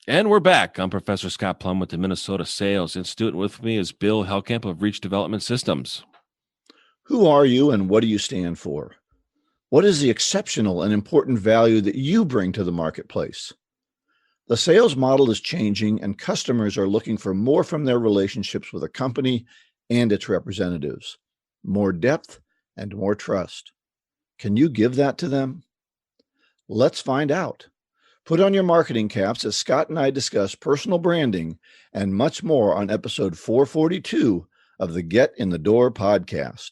And we're back. I'm Professor Scott Plum with the Minnesota Sales Institute. And with me is Bill Hellkamp of Reach Development Systems. Who are you and what do you stand for? What is the exceptional and important value that you bring to the marketplace? The sales model is changing and customers are looking for more from their relationships with a company and its representatives, more depth and more trust. Can you give that to them? Let's find out. Put on your marketing caps as Scott and I discuss personal branding and much more on episode 442 of the Get in the Door podcast.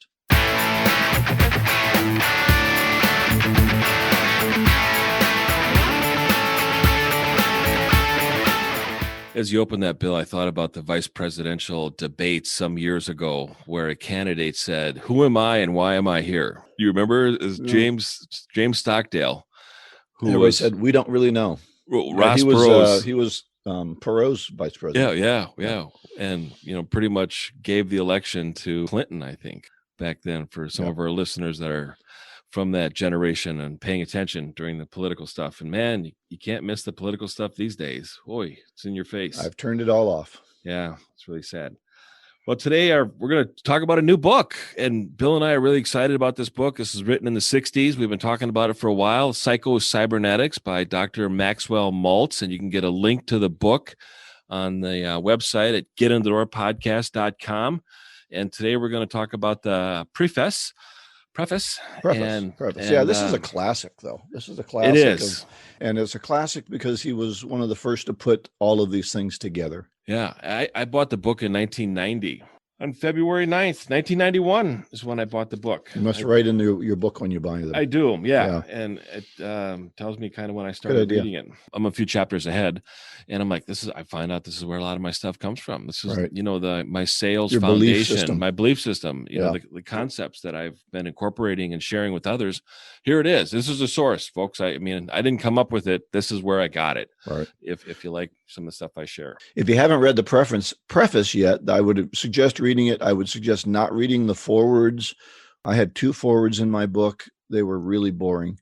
As you open that, Bill, I thought about the vice presidential debate some years ago where a candidate said, "Who am I and why am I here?" You remember James Stockdale, who said, "We don't really know." Ross Perot. He was Perot's vice president. Yeah. And, pretty much gave the election to Clinton, I think, back then, for some of our listeners that are from that generation and paying attention during the political stuff. And man, you can't miss the political stuff these days. Boy, it's in your face. I've turned it all off. Yeah, it's really sad. Well, today we're going to talk about a new book, and Bill and I are really excited about this book. This is written in the 60s. We've been talking about it for a while, Psycho-Cybernetics by Dr. Maxwell Maltz, and you can get a link to the book on the website at getinthedoorpodcast.com. And today we're going to talk about the preface. Yeah, this is a classic, though. This is a classic. It is. And it's a classic because he was one of the first to put all of these things together. Yeah, I bought the book in 1990. On February 9th, 1991 is when I bought the book. You must write in your book when you buy them. I do, yeah. And it tells me kind of when I started reading it. I'm a few chapters ahead, and I'm like, I find out this is where a lot of my stuff comes from. This is, my sales foundation, my belief system, the concepts that I've been incorporating and sharing with others. Here it is. This is the source, folks. I mean, I didn't come up with it. This is where I got it. Right. If you like some of the stuff I share. If you haven't read the preface yet, I would suggest reading it. I would suggest not reading the forewords. I had 2 forewords in my book. They were really boring.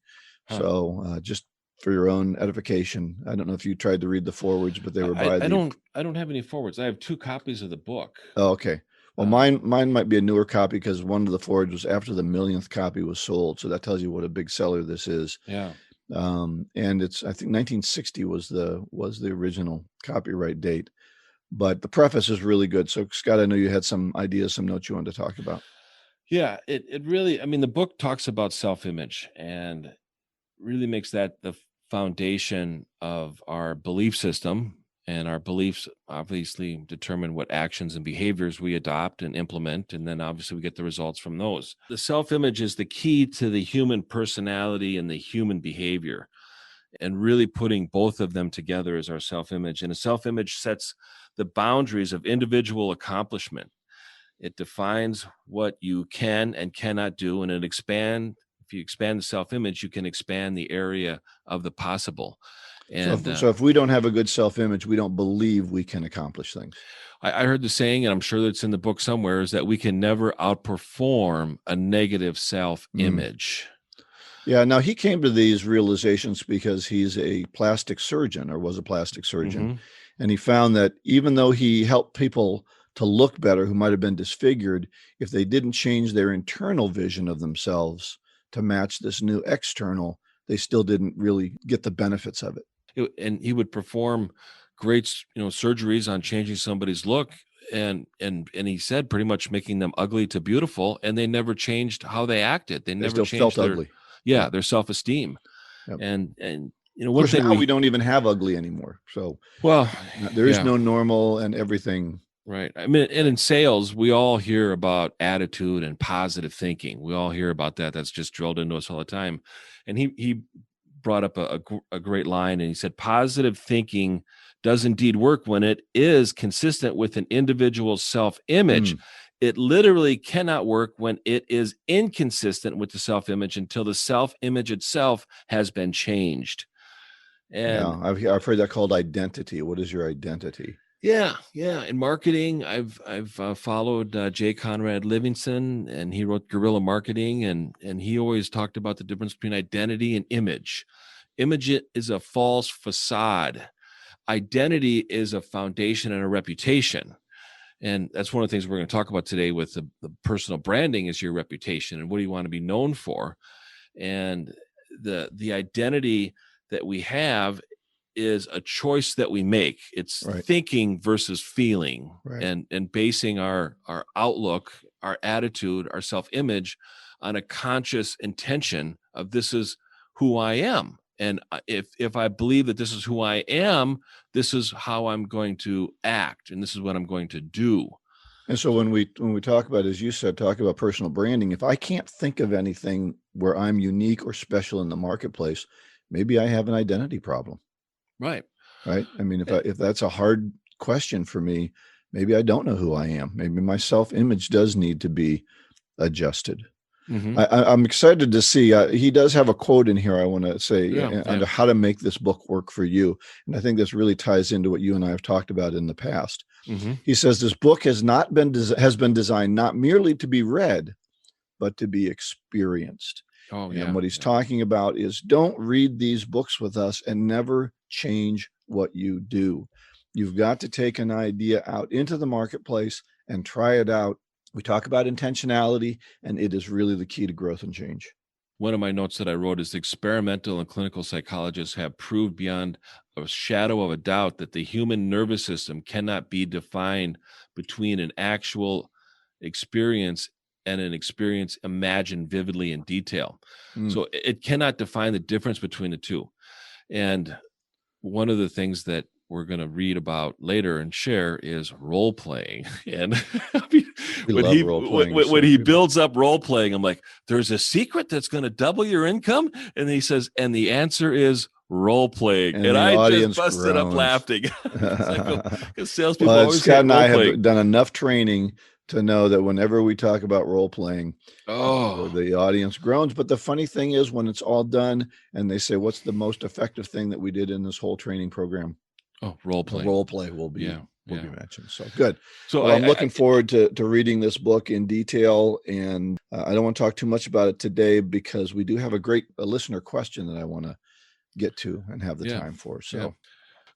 So just for your own edification, I don't know if you tried to read the forewords, but they were I don't have any forewords. I have 2 copies of the book. Oh, okay. Well, mine might be a newer copy because one of the forewords was after the millionth copy was sold. So that tells you what a big seller this is. Yeah. And it's, I think 1960 was the original copyright date, but the preface is really good. So Scott, I know you had some ideas, some notes you wanted to talk about. Yeah, it really, the book talks about self-image and really makes that the foundation of our belief system, and our beliefs obviously determine what actions and behaviors we adopt and implement. And then obviously we get the results from those. The self-image is the key to the human personality and the human behavior, and really putting both of them together is our self-image. And a self-image sets the boundaries of individual accomplishment. It defines what you can and cannot do, and if you expand the self-image, you can expand the area of the possible. And so if we don't have a good self-image, we don't believe we can accomplish things. I heard the saying, and I'm sure that it's in the book somewhere, is that we can never outperform a negative self-image. Yeah. Now, he came to these realizations because he's a plastic surgeon, or was a plastic surgeon. Mm-hmm. And he found that even though he helped people to look better who might have been disfigured, if they didn't change their internal vision of themselves to match this new external, they still didn't really get the benefits of it. And he would perform great, surgeries on changing somebody's look, and he said pretty much making them ugly to beautiful, and they never changed how they acted. They never still changed felt ugly. Yeah, their self-esteem. Yep. And one thing now we don't even have ugly anymore. So there is no normal and everything. Right. And in sales, we all hear about attitude and positive thinking. We all hear about that. That's just drilled into us all the time. And he brought up a great line, and he said, positive thinking does indeed work when it is consistent with an individual's self-image. It literally cannot work when it is inconsistent with the self-image until the self-image itself has been changed. And I've heard that called identity. What is your identity? Yeah. In marketing, I've followed J. Conrad Livingston, and he wrote Guerrilla Marketing, and he always talked about the difference between identity and image. Image is a false facade identity is a foundation and a reputation. And that's one of the things we're going to talk about today with the personal branding is your reputation and what do you want to be known for. And the identity that we have is a choice that we make. It's Right. thinking versus feeling, Right. and basing our outlook, our attitude, our self-image on a conscious intention of this is who I am. And if I believe that this is who I am, this is how I'm going to act, and this is what I'm going to do. And so when we talk about, as you said, talk about personal branding, if I can't think of anything where I'm unique or special in the marketplace, maybe I have an identity problem. Right. Right. I mean, if that's a hard question for me, maybe I don't know who I am. Maybe my self-image does need to be adjusted. Mm-hmm. I'm excited to see, he does have a quote in here I want to say under how to make this book work for you. And I think this really ties into what you and I have talked about in the past. Mm-hmm. He says, this book has been designed not merely to be read, but to be experienced. Oh, and what he's talking about is don't read these books with us and never change what you do. You've got to take an idea out into the marketplace and try it out. We talk about intentionality, and it is really the key to growth and change. One of my notes that I wrote is experimental and clinical psychologists have proved beyond a shadow of a doubt that the human nervous system cannot be defined between an actual experience and an experience imagined vividly in detail. So it cannot define the difference between the two. And one of the things that we're going to read about later and share is role playing. And when he builds up role playing, I'm like, there's a secret that's going to double your income. And he says, and the answer is role playing. And I just busted up laughing. Because salespeople always Scott and I have done enough training to know that whenever we talk about role playing, the audience groans. But the funny thing is when it's all done and they say, what's the most effective thing that we did in this whole training program? Oh, role play. Role play will be mentioned. So good. So I'm looking forward to reading this book in detail. And I don't want to talk too much about it today because we do have a listener question that I want to get to and have the time for.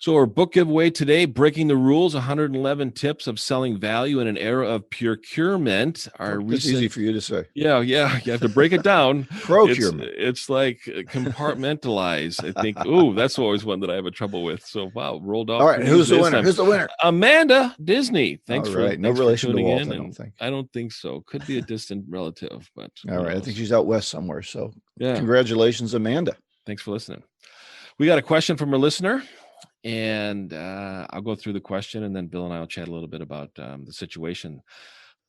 So our book giveaway today, Breaking the Rules, 111 Tips of Selling Value in an Era of Procurement. It's easy for you to say. Yeah. You have to break it down. Procurement. It's like compartmentalize. I think, that's always one that I have a trouble with. So, rolled off. All right, who's the winner? Who's the winner? Amanda Disney. Thanks for no relation to Walt, I don't think. I don't think so. Could be a distant relative, but all right. I think she's out west somewhere. So congratulations, Amanda. Thanks for listening. We got a question from a listener. And I'll go through the question and then Bill and I will chat a little bit about the situation.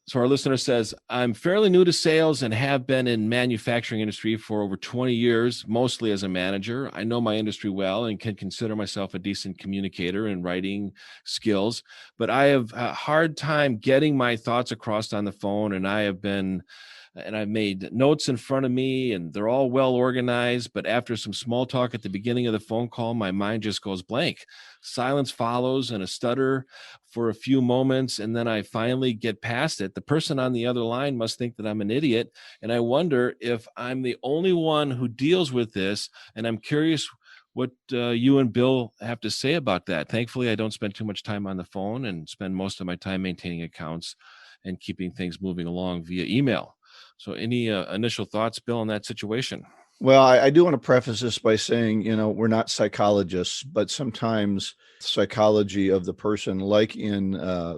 So our listener says, I'm fairly new to sales and have been in manufacturing industry for over 20 years, mostly as a manager. I know my industry well and can consider myself a decent communicator and writing skills, but I have a hard time getting my thoughts across on the phone. And I've made notes in front of me and they're all well organized, but after some small talk at the beginning of the phone call, my mind just goes blank. Silence follows and a stutter for a few moments, and then I finally get past it. The person on the other line must think that I'm an idiot, and I wonder if I'm the only one who deals with this, and I'm curious what you and Bill have to say about that. Thankfully, I don't spend too much time on the phone and spend most of my time maintaining accounts and keeping things moving along via email. So any initial thoughts, Bill, on that situation? Well, I do want to preface this by saying, we're not psychologists, but sometimes psychology of the person, like in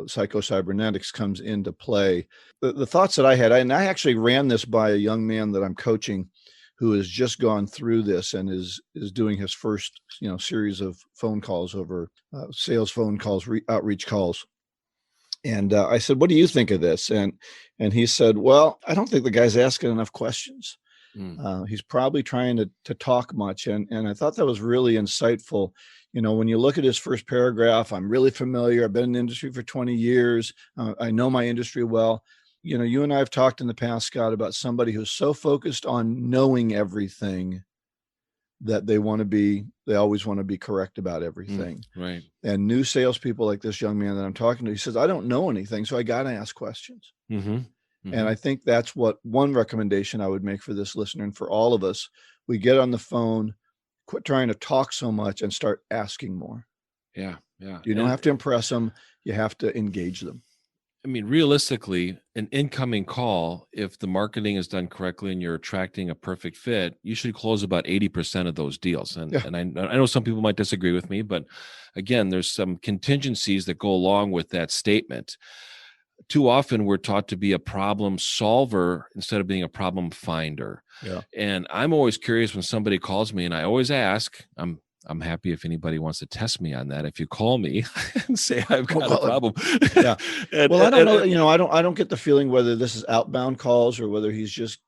psycho-cybernetics, comes into play. The thoughts that I had, and I actually ran this by a young man that I'm coaching who has just gone through this and is doing his first, series of phone calls over sales phone calls, outreach calls. And I said, what do you think of this? And he said, well, I don't think the guy's asking enough questions. He's probably trying to talk much. And I thought that was really insightful. When you look at his first paragraph, I'm really familiar. I've been in the industry for 20 years. I know my industry well. You and I have talked in the past, Scott, about somebody who's so focused on knowing everything that they always want to be correct about everything. Right. And new salespeople like this young man that I'm talking to, he says, I don't know anything, so I got to ask questions. And I think that's one recommendation I would make for this listener and for all of us. We get on the phone, quit trying to talk so much and start asking more. Yeah. Yeah. You don't have to impress them. You have to engage them. I mean, realistically, an incoming call, if the marketing is done correctly and you're attracting a perfect fit, you should close about 80% of those deals. And, Yeah. and I know some people might disagree with me, but again, there's some contingencies that go along with that statement. Too often we're taught to be a problem solver instead of being a problem finder. Yeah. And I'm always curious when somebody calls me, and I always ask, I'm happy if anybody wants to test me on that. If you call me and say I've got a problem. Yeah. I don't know. I don't get the feeling whether this is outbound calls or whether he's just,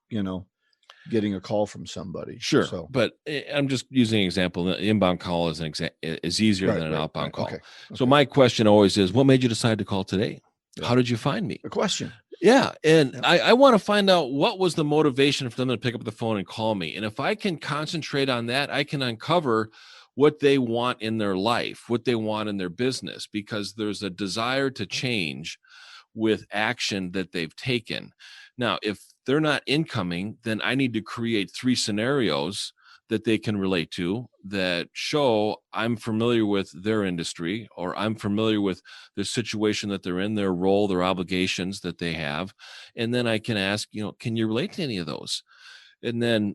getting a call from somebody. Sure. So, But I'm just using an example. The inbound call is is easier than an outbound call. Okay. So my question always is, what made you decide to call today? Yeah. How did you find me? A question. Yeah. And I want to find out what was the motivation for them to pick up the phone and call me. And if I can concentrate on that, I can uncover what they want in their life, what they want in their business, because there's a desire to change with action that they've taken. Now, if they're not incoming, then I need to create 3 scenarios that they can relate to that show I'm familiar with their industry, or I'm familiar with the situation that they're in, their role, their obligations that they have. And then I can ask, can you relate to any of those? And then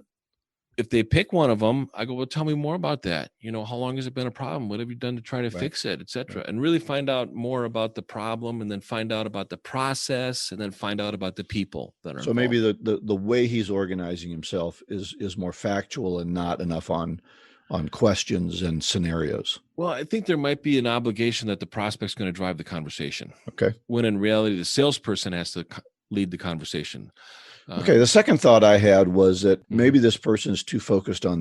if they pick one of them, I go, well, tell me more about that. How long has it been a problem? What have you done to try to fix it, et cetera? Right. And really find out more about the problem, and then find out about the process, and then find out about the people that are so involved. Maybe the way he's organizing himself is more factual and not enough on questions and scenarios. Well, I think there might be an obligation that the prospect's going to drive the conversation. Okay. When in reality, the salesperson has to lead the conversation. Okay. The second thought I had was that maybe this person is too focused on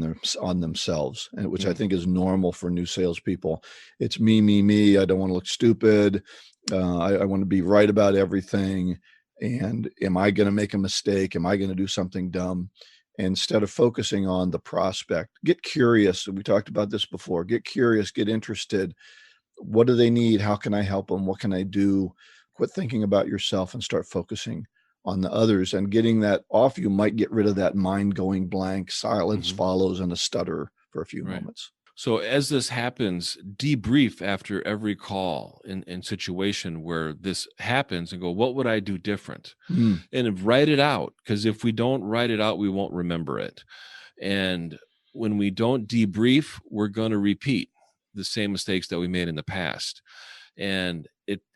themselves, and which I think is normal for new salespeople. It's me. I don't want to look stupid. I want to be right about everything. And am I going to make a mistake? Am I going to do something dumb? Instead of focusing on the prospect, get curious. We talked about this before. Get curious, get interested. What do they need? How can I help them? What can I do? Quit thinking about yourself and start focusing on the others, and getting that off you might get rid of that mind going blank. Silence follows, and a stutter for a few moments. So as this happens, debrief after every call in situation where this happens and go, what would I do different? And write it out, because if we don't write it out, we won't remember it. And when we don't debrief, we're going to repeat the same mistakes that we made in the past. And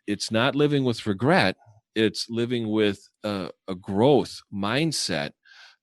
it's not living with regret. It's living with a growth mindset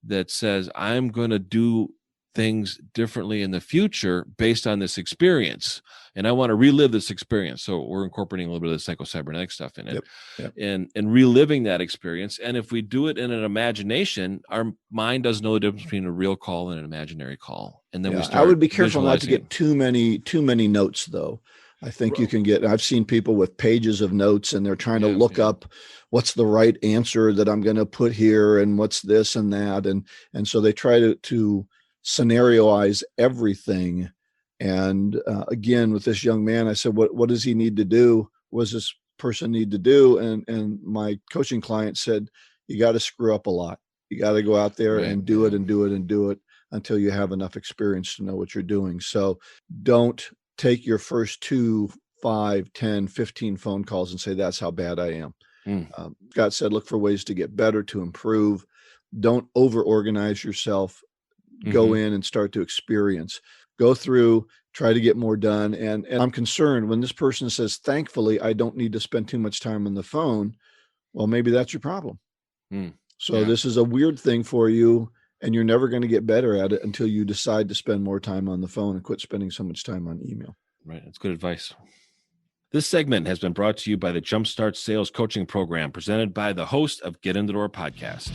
that says, I'm going to do things differently in the future based on this experience. And I want to relive this experience. So we're incorporating a little bit of the psychocybernetic stuff in it. Yep. And reliving that experience. And if we do it in an imagination, our mind doesn't know the difference between a real call and an imaginary call. And then we start. I would be careful not to get too many notes, though. I think you can get, I've seen people with pages of notes, and they're trying to look up what's the right answer that I'm going to put here, and what's this and that. And so they try to scenarioize everything. And again, with this young man, I said, what does he need to do? What does this person need to do? And my coaching client said, you got to screw up a lot. You got to go out there and do it and do it and do it until you have enough experience to know what you're doing. So don't take your first 2, 5, 10, 15 phone calls and say, that's how bad I am. Scott said, look for ways to get better, to improve. Don't over-organize yourself. Go in and start to experience. Go through, try to get more done. And I'm concerned when this person says, thankfully, I don't need to spend too much time on the phone. Well, maybe that's your problem. So this is a weird thing for you, and you're never going to get better at it until you decide to spend more time on the phone and quit spending so much time on email. Right. That's good advice. This segment has been brought to you by the Jumpstart Sales Coaching Program, presented by the host of Get In The Door podcast.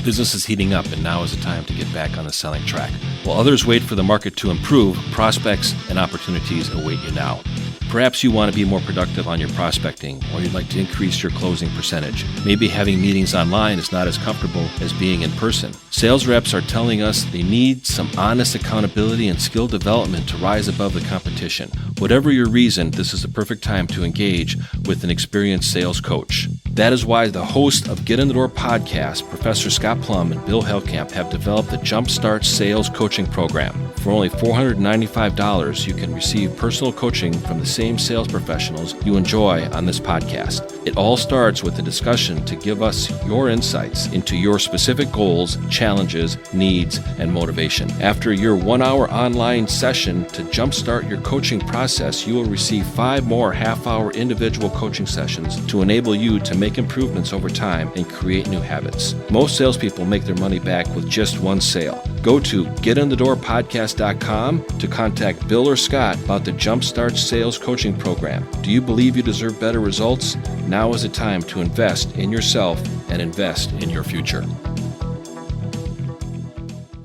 Business is heating up, and now is the time to get back on the selling track. While others wait for the market to improve, prospects and opportunities await you now. Perhaps you want to be more productive on your prospecting, or you'd like to increase your closing percentage. Maybe having meetings online is not as comfortable as being in person. Sales reps are telling us they need some honest accountability and skill development to rise above the competition. Whatever your reason, this is the perfect time to engage with an experienced sales coach. That is why the host of Get In The Door podcast, Professor Scott Plum and Bill Hellkamp, have developed the Jumpstart Sales Coaching Program. For only $495, you can receive personal coaching from the same sales professionals you enjoy on this podcast. It all starts with a discussion to give us your insights into your specific goals, challenges, needs, and motivation. After your 1-hour online session to jumpstart your coaching process, you will receive 5 more half-hour individual coaching sessions to enable you to make improvements over time and create new habits. Most salespeople make their money back with just one sale. Go to getinthedoorpodcast.com to contact Bill or Scott about the Jumpstart Sales Coaching Program. Do you believe you deserve better results? Now is the time to invest in yourself and invest in your future.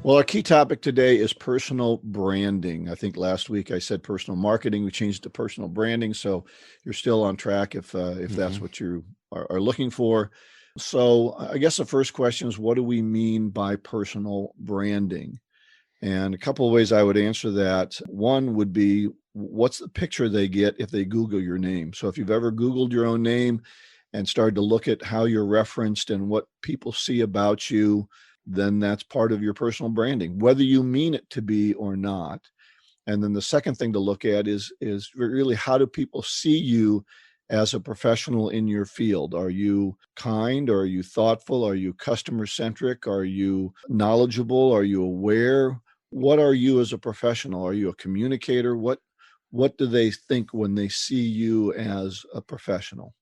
Well, our key topic today is personal branding. I think last week I said personal marketing. We changed to personal branding. So you're still on track if that's what you are looking for. So I guess the first question is, what do we mean by personal branding? And a couple of ways I would answer that. One would be, what's the picture they get if they Google your name? So if you've ever Googled your own name and started to look at how you're referenced and what people see about you, then that's part of your personal branding, whether you mean it to be or not. And then the second thing to look at is really, how do people see you as a professional in your field? Are you kind? Are you thoughtful? Are you customer centric? Are you knowledgeable? Are you aware? What are you as a professional? Are you a communicator? What do they think when they see you as a professional?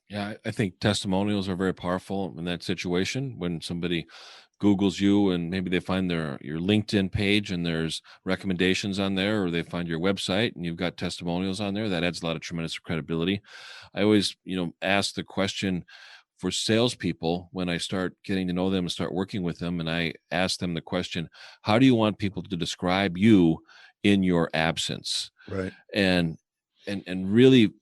Yeah, I think testimonials are very powerful in that situation. When somebody Googles you and maybe they find your LinkedIn page and there's recommendations on there, or they find your website and you've got testimonials on there, that adds a lot of tremendous credibility. I always, ask the question for salespeople when I start getting to know them and start working with them, and I ask them the question, how do you want people to describe you in your absence? Right. And really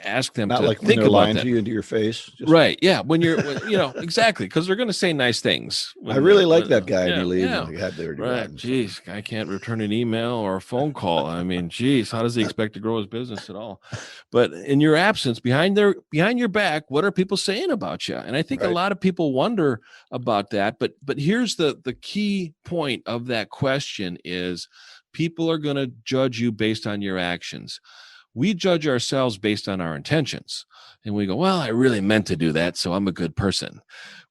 ask them Not to like when think they're about lying that. to you into your face. Right. Yeah. When exactly. Because they're going to say nice things. I really like that guy, and you leave. Yeah. And God, they already Right. rotten. Geez, I can't return an email or a phone call. I mean, geez, how does he expect to grow his business at all? But in your absence, behind your back, what are people saying about you? And I think a lot of people wonder about that. But here's the key point of that question is, people are going to judge you based on your actions. We judge ourselves based on our intentions. And we go, well, I really meant to do that, so I'm a good person.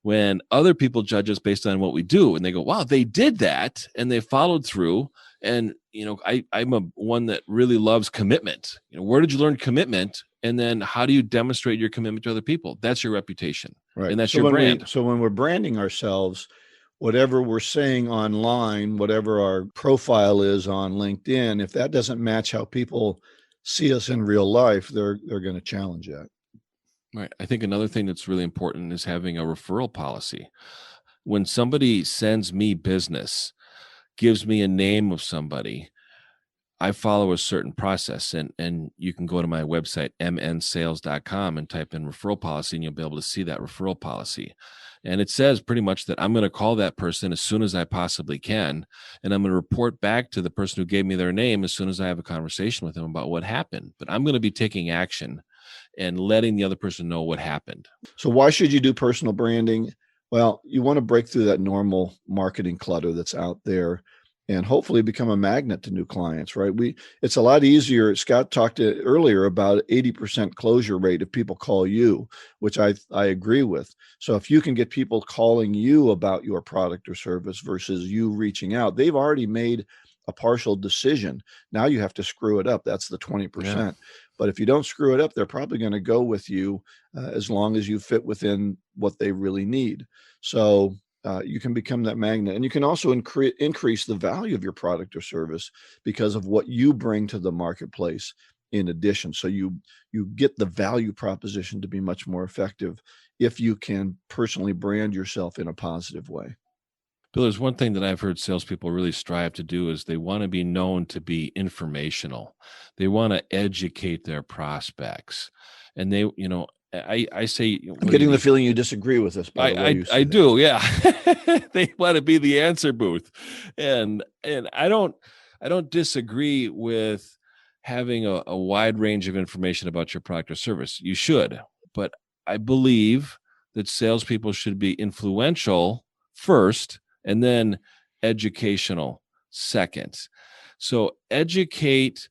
When other people judge us based on what we do, and they go, wow, they did that and they followed through. And, I'm one that really loves commitment. Where did you learn commitment? And then how do you demonstrate your commitment to other people? That's your reputation. Right. And that's your brand. So when we're branding ourselves, whatever we're saying online, whatever our profile is on LinkedIn, if that doesn't match how people see us in real life, they're going to challenge that. Right. I think another thing that's really important is having a referral policy. When somebody sends me business, gives me a name of somebody, I follow a certain process, and you can go to my website, mnsales.com, and type in referral policy, and you'll be able to see that referral policy. And it says pretty much that I'm going to call that person as soon as I possibly can. And I'm going to report back to the person who gave me their name as soon as I have a conversation with them about what happened. But I'm going to be taking action and letting the other person know what happened. So why should you do personal branding? Well, you want to break through that normal marketing clutter that's out there and hopefully become a magnet to new clients, right? It's a lot easier. Scott talked earlier about 80% closure rate if people call you, which I agree with. So if you can get people calling you about your product or service versus you reaching out, they've already made a partial decision. Now you have to screw it up. That's the 20%. Yeah. But if you don't screw it up, they're probably going to go with you as long as you fit within what they really need. So you can become that magnet, and you can also increase the value of your product or service because of what you bring to the marketplace in addition. So you get the value proposition to be much more effective if you can personally brand yourself in a positive way. Bill, there's one thing that I've heard salespeople really strive to do is they want to be known to be informational. They want to educate their prospects. And they, I say, I'm getting the feeling you disagree with this. By the way, I do. Yeah. They want to be the answer booth. And I don't disagree with having a wide range of information about your product or service. You should, but I believe that salespeople should be influential first and then educational seconds. So educate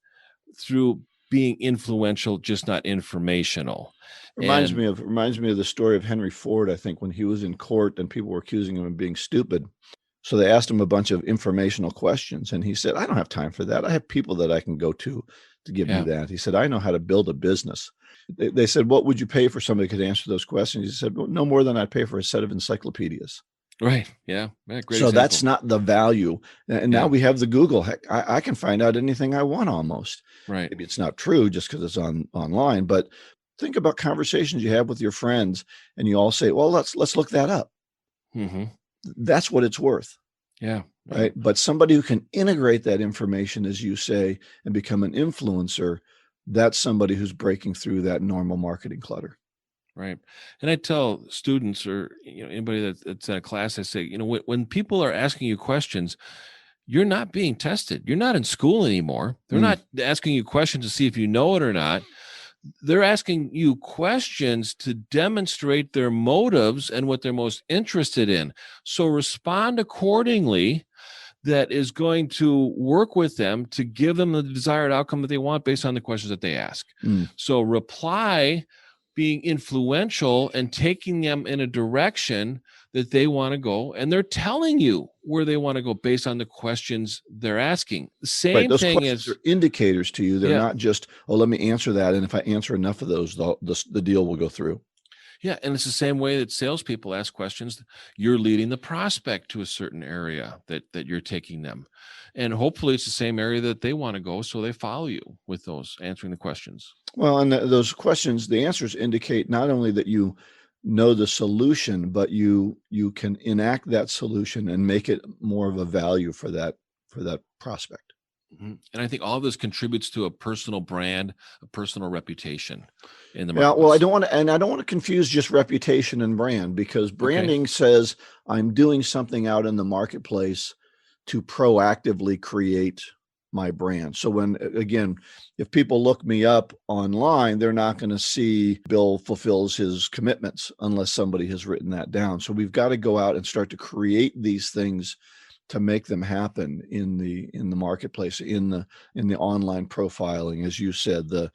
through being influential, just not informational. Reminds me of the story of Henry Ford, I think, when he was in court and people were accusing him of being stupid. So they asked him a bunch of informational questions, and he said, I don't have time for that. I have people that I can go to give me that. He said, I know how to build a business. They said, what would you pay for somebody who could answer those questions? He said, well, no more than I'd pay for a set of encyclopedias. Right. Yeah. Great so example. That's not the value. And now we have the Google. Heck, I can find out anything I want almost. Right. Maybe it's not true just because it's online, but think about conversations you have with your friends and you all say, well, let's look that up. Mm-hmm. That's what it's worth. Yeah. Right. But somebody who can integrate that information, as you say, and become an influencer, that's somebody who's breaking through that normal marketing clutter. Right. And I tell students or anybody that's in a class, I say, when people are asking you questions, you're not being tested. You're not in school anymore. They're not asking you questions to see if you know it or not. They're asking you questions to demonstrate their motives and what they're most interested in. So respond accordingly. That is going to work with them to give them the desired outcome that they want based on the questions that they ask. So reply being influential and taking them in a direction that they want to go, and they're telling you where they want to go based on the questions they're asking. The same those thing questions are indicators to you. They're not just, let me answer that, and if I answer enough of those, the deal will go through. Yeah, and it's the same way that salespeople ask questions. You're leading the prospect to a certain area that you're taking them. And hopefully it's the same area that they want to go, so they follow you with those, answering the questions. Well, and those questions, the answers indicate not only that you know the solution, but you can enact that solution and make it more of a value for that prospect. Mm-hmm. And I think all of this contributes to a personal brand, a personal reputation in the marketplace. Yeah, well, I don't want to confuse just reputation and brand, because branding says I'm doing something out in the marketplace to proactively create my brand. So if people look me up online, they're not going to see Bill fulfills his commitments unless somebody has written that down. So we've got to go out and start to create these things to make them happen in the marketplace, in the online profiling, as you said, the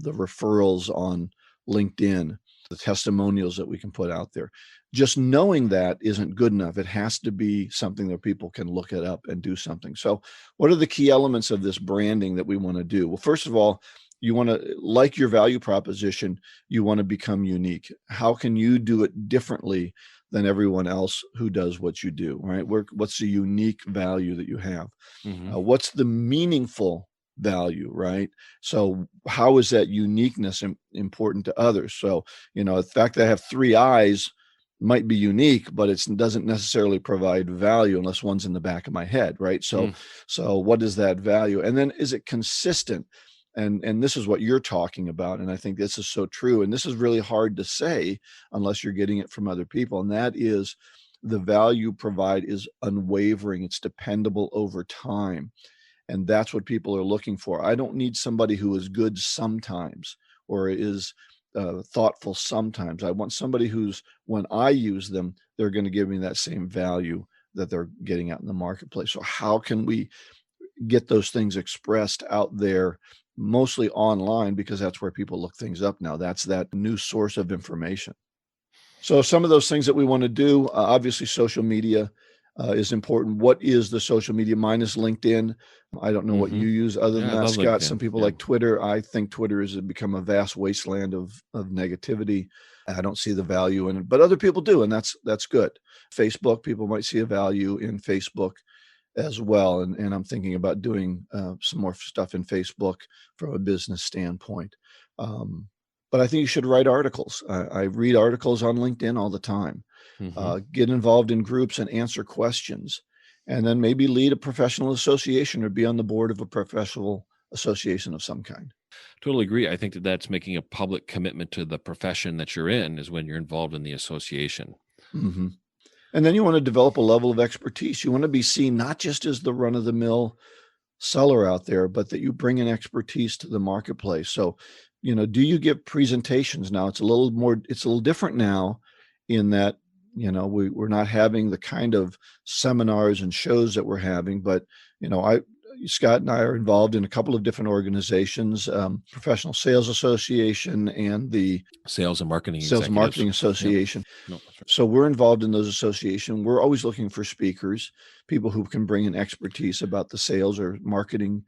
referrals on LinkedIn, the testimonials that we can put out there. Just knowing that isn't good enough. It has to be something that people can look it up and do something. So what are the key elements of this branding that we want to do? Well, first of all, you want to, like your value proposition, you want to become unique. How can you do it differently than everyone else who does what you do, right? What's the unique value that you have? What's the meaningful value, right? So how is that uniqueness important to others? So, the fact that I have 3 eyes might be unique, but it doesn't necessarily provide value unless one's in the back of my head, right? So what is that value? And then is it consistent? And this is what you're talking about. And I think this is so true. And this is really hard to say unless you're getting it from other people. And that is, the value you provide is unwavering. It's dependable over time. And that's what people are looking for. I don't need somebody who is good sometimes or is thoughtful sometimes. I want somebody who's, when I use them, they're going to give me that same value that they're getting out in the marketplace. So how can we get those things expressed out there, mostly online, because that's where people look things up now. That's that new source of information. So some of those things that we want to do, obviously social media is important. What is the social media? Mine is LinkedIn. I don't know what you use other than that, Scott. LinkedIn. Some people like Twitter. I think Twitter has become a vast wasteland of negativity. I don't see the value in it, but other people do, and that's good. Facebook, people might see a value in Facebook as well. And I'm thinking about doing some more stuff in Facebook from a business standpoint. But I think you should write articles. I read articles on LinkedIn all the time. Get involved in groups and answer questions. And then maybe lead a professional association or be on the board of a professional association of some kind. Totally agree. I think that's making a public commitment to the profession that you're in, is when you're involved in the association. And then you want to develop a level of expertise. You want to be seen not just as the run-of-the-mill seller out there, but that you bring an expertise to the marketplace. So, do you give presentations now? It's a little different now in that, we're not having the kind of seminars and shows that we're having, but Scott and I are involved in a couple of different organizations, Professional Sales Association and the Sales and Marketing Sales and Marketing Executives. Association. Yep. No, that's right. So we're involved in those associations. We're always looking for speakers, people who can bring an expertise about the sales or marketing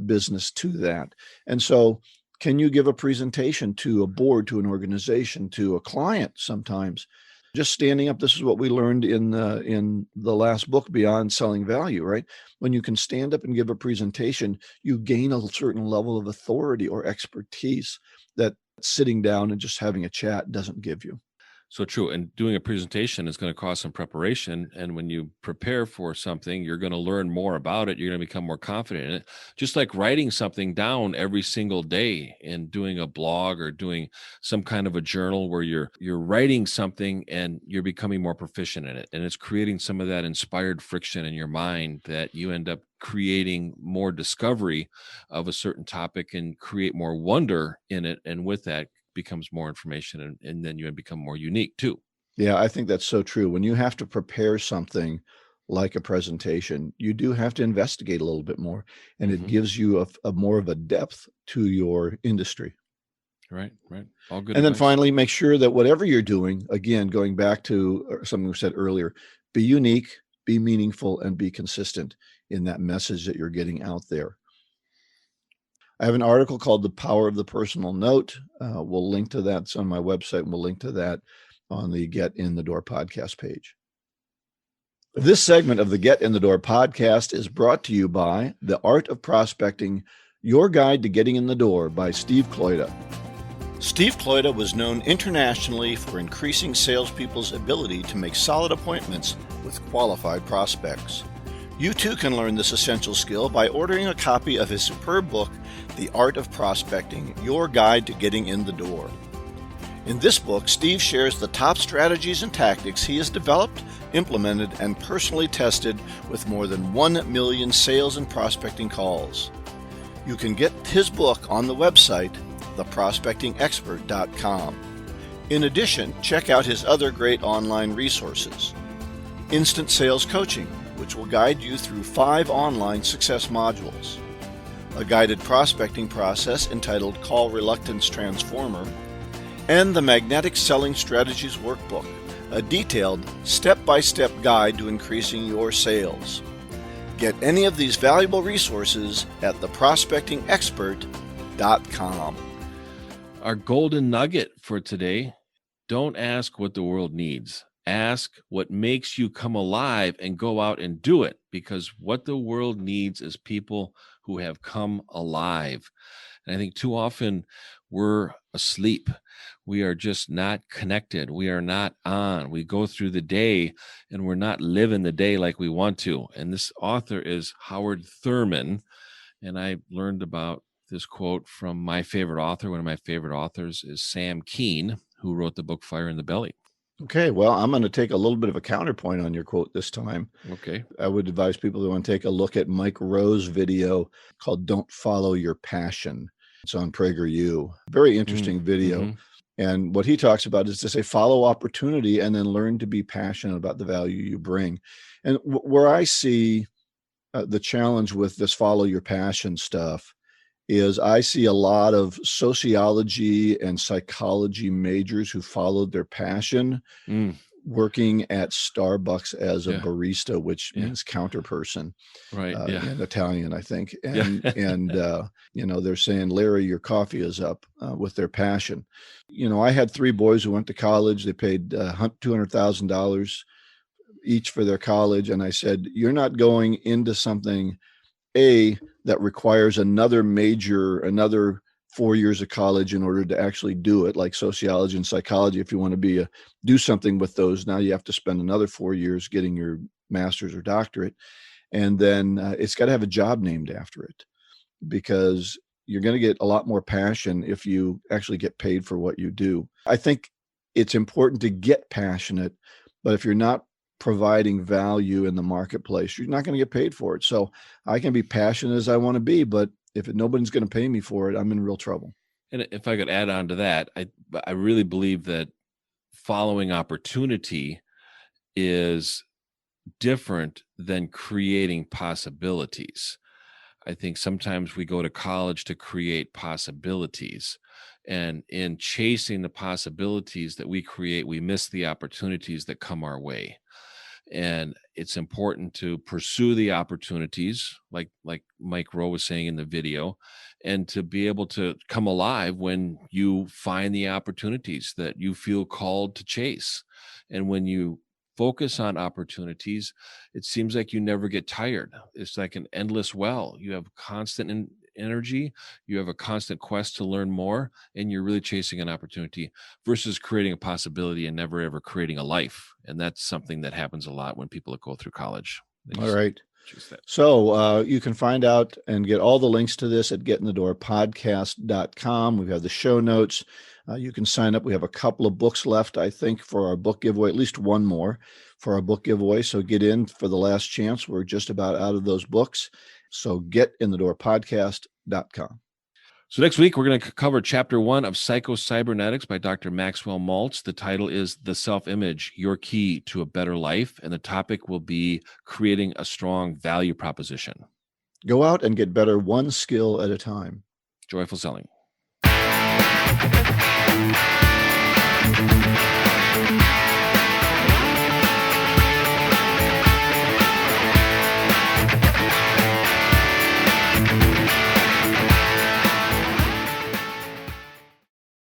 business to that. And so can you give a presentation to a board, to an organization, to a client sometimes? Just standing up, this is what we learned in the last book, Beyond Selling Value, right? When you can stand up and give a presentation, you gain a certain level of authority or expertise that sitting down and just having a chat doesn't give you. So true. And doing a presentation is going to cost some preparation. And when you prepare for something, you're going to learn more about it. You're going to become more confident in it. Just like writing something down every single day and doing a blog or doing some kind of a journal where you're writing something and you're becoming more proficient in it. And it's creating some of that inspired friction in your mind that you end up creating more discovery of a certain topic and create more wonder in it. And with that, becomes more information, and then you become more unique too. Yeah, I think that's so true. When you have to prepare something like a presentation, you do have to investigate a little bit more, and it gives you a more of a depth to your industry. Right. All good. And then finally, make sure that whatever you're doing, again, going back to something we said earlier, be unique, be meaningful, and be consistent in that message that you're getting out there. I have an article called The Power of the Personal Note. We'll link to that. It's on my website, and we'll link to that on the Get in the Door podcast page. This segment of the Get in the Door podcast is brought to you by The Art of Prospecting, Your Guide to Getting in the Door by Steve Kloida. Steve Kloida was known internationally for increasing salespeople's ability to make solid appointments with qualified prospects. You too can learn this essential skill by ordering a copy of his superb book, The Art of Prospecting, Your Guide to Getting in the Door. In this book, Steve shares the top strategies and tactics he has developed, implemented, and personally tested with more than 1 million sales and prospecting calls. You can get his book on the website, theprospectingexpert.com. In addition, check out his other great online resources. Instant Sales Coaching, which will guide you through 5 online success modules. A guided prospecting process entitled Call Reluctance Transformer, and the Magnetic Selling Strategies Workbook, a detailed step-by-step guide to increasing your sales. Get any of these valuable resources at theprospectingexpert.com. Our golden nugget for today: don't ask what the world needs. Ask what makes you come alive and go out and do it, because what the world needs is people who have come alive. And I think too often we're asleep. We are just not connected. We are not on. We go through the day and we're not living the day like we want to. And this author is Howard Thurman. And I learned about this quote from my favorite author. One of my favorite authors is Sam Keen, who wrote the book Fire in the Belly. Okay, well, I'm going to take a little bit of a counterpoint on your quote this time. Okay. I would advise people to want to take a look at Mike Rowe's video called Don't Follow Your Passion. It's on PragerU. Very interesting video. And what he talks about is to say, follow opportunity and then learn to be passionate about the value you bring. And where I see the challenge with this follow your passion stuff is I see a lot of sociology and psychology majors who followed their passion working at Starbucks as a barista, which means counterperson, right? In Italian, I think. And, they're saying, Larry, your coffee is up with their passion. I had 3 boys who went to college. They paid $200,000 each for their college. And I said, you're not going into something that requires another 4 years of college in order to actually do it, like sociology and psychology. If you want to do something with those, now you have to spend another 4 years getting your master's or doctorate. And then it's got to have a job named after it, because you're going to get a lot more passion if you actually get paid for what you do. I think it's important to get passionate, but if you're not providing value in the marketplace, you're not going to get paid for it. So I can be passionate as I want to be, but if nobody's going to pay me for it, I'm in real trouble. And if I could add on to that, I really believe that following opportunity is different than creating possibilities. I think sometimes we go to college to create possibilities. And in chasing the possibilities that we create, we miss the opportunities that come our way. And it's important to pursue the opportunities, like Mike Rowe was saying in the video, and to be able to come alive when you find the opportunities that you feel called to chase. And when you focus on opportunities, it seems like you never get tired. It's like an endless well. You have constant energy, you have a constant quest to learn more, and you're really chasing an opportunity versus creating a possibility and never ever creating a life. And that's something that happens a lot when people go through college. All right. Choose that. So you can find out and get all the links to this at getinthedoorpodcast.com. We have the show notes. You can sign up. We have a couple of books left, I think, for our book giveaway, at least one more for our book giveaway. So get in for the last chance. We're just about out of those books. So getinthedoorpodcast.com. So next week, we're going to cover Chapter 1 of Psycho-Cybernetics by Dr. Maxwell Maltz. The title is The Self-Image, Your Key to a Better Life. And the topic will be creating a strong value proposition. Go out and get better one skill at a time. Joyful selling.